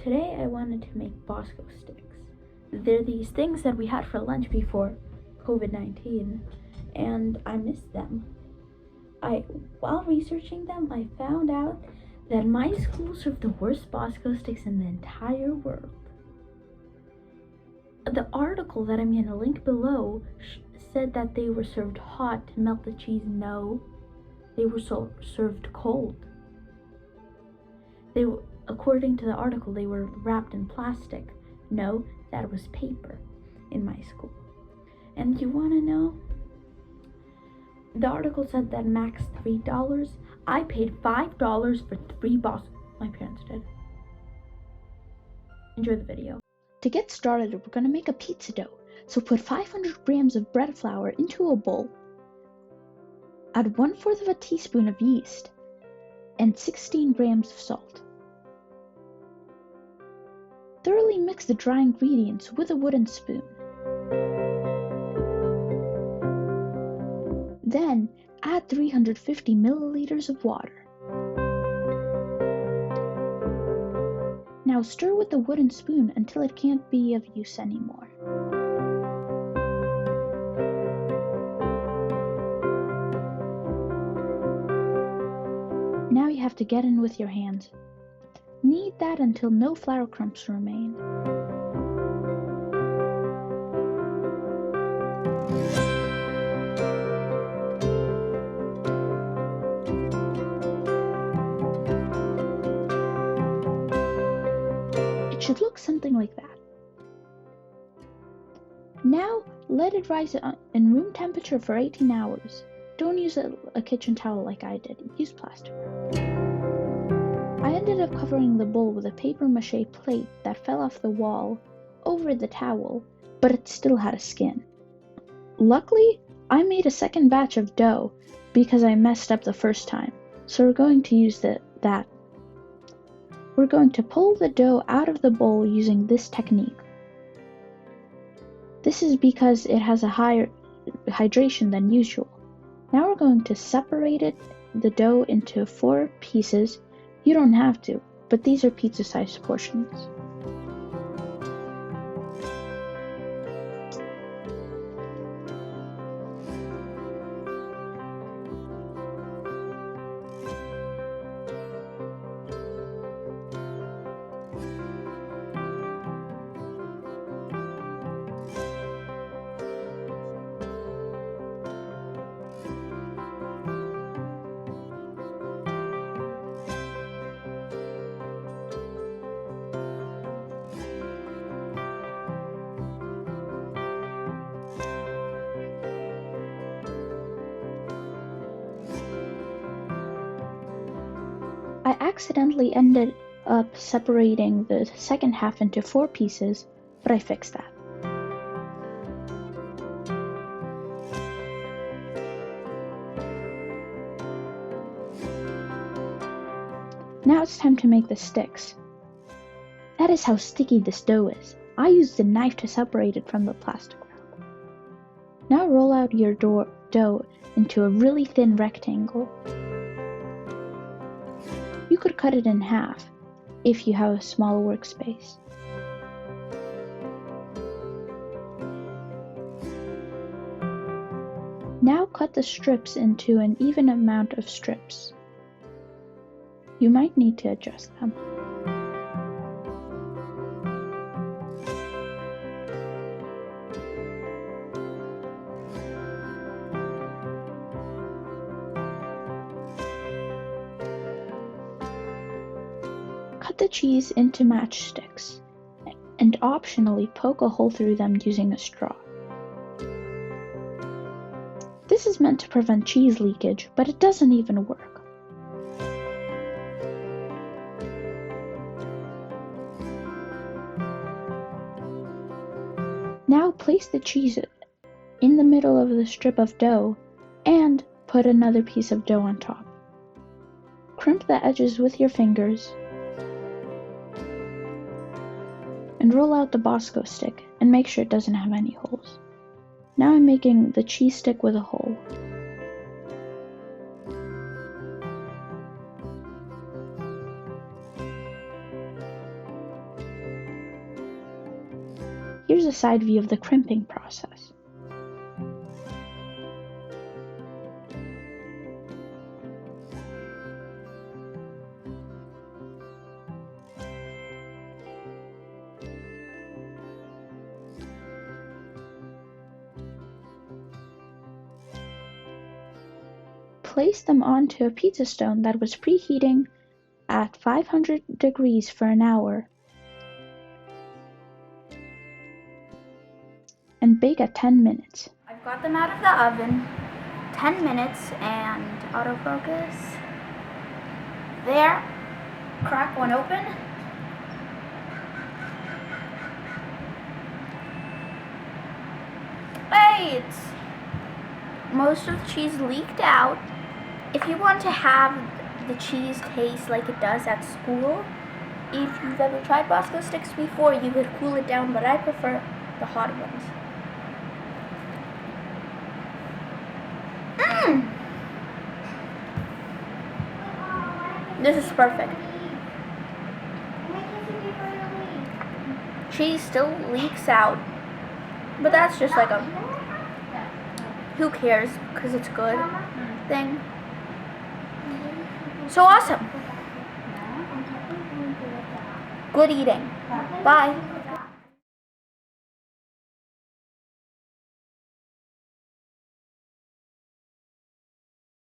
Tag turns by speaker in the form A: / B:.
A: Today I wanted to make Bosco sticks. They're these things that we had for lunch before COVID-19, and I missed them. While researching them, I found out that my school served the worst Bosco sticks in the entire world. The article that I'm going to link below said that they were served hot to melt the cheese. No, they were served cold. According to the article, they were wrapped in plastic. No, that was paper in my school. And you want to know? The article said that max $3. I paid $5 for 3 Bosco. My parents did. Enjoy the video. To get started, we're going to make a pizza dough. So put 500 grams of bread flour into a bowl. Add 1/4 of a teaspoon of yeast and 16 grams of salt. Thoroughly mix the dry ingredients with a wooden spoon. Then add 350 milliliters of water. Now stir with the wooden spoon until it can't be of use anymore. Now you have to get in with your hands. Knead that until no flour crumbs remain. It should look something like that. Now let it rise in room temperature for 18 hours. Don't use a kitchen towel like I did. Use plastic. I ended up covering the bowl with a paper mache plate that fell off the wall over the towel, but it still had a skin. Luckily, I made a second batch of dough because I messed up the first time, so we're going to use that. We're going to pull the dough out of the bowl using this technique. This is because it has a higher hydration than usual. Now we're going to separate the dough into 4 pieces. You don't have to, but these are pizza-sized portions. I accidentally ended up separating the second half into 4 pieces, but I fixed that. Now it's time to make the sticks. That is how sticky this dough is. I used a knife to separate it from the plastic wrap. Now roll out your dough into a really thin rectangle. You could cut it in half if you have a small workspace. Now cut the strips into an even amount of strips. You might need to adjust them. Cut the cheese into matchsticks, and optionally poke a hole through them using a straw. This is meant to prevent cheese leakage, but it doesn't even work. Now place the cheese in the middle of the strip of dough and put another piece of dough on top. Crimp the edges with your fingers and roll out the Bosco stick and make sure it doesn't have any holes. Now I'm making the cheese stick with a hole. Here's a side view of the crimping process. Place them onto a pizza stone that was preheating at 500 degrees for an hour and bake at 10 minutes.
B: I've got them out of the oven, 10 minutes, and autofocus. There, crack one open. Wait! Most of the cheese leaked out. If you want to have the cheese taste like it does at school, if you've ever tried Bosco sticks before, you could cool it down, but I prefer the hot ones. This is perfect. Cheese still leaks out, but that's just like a who cares because it's good thing. So awesome. Good eating. Bye.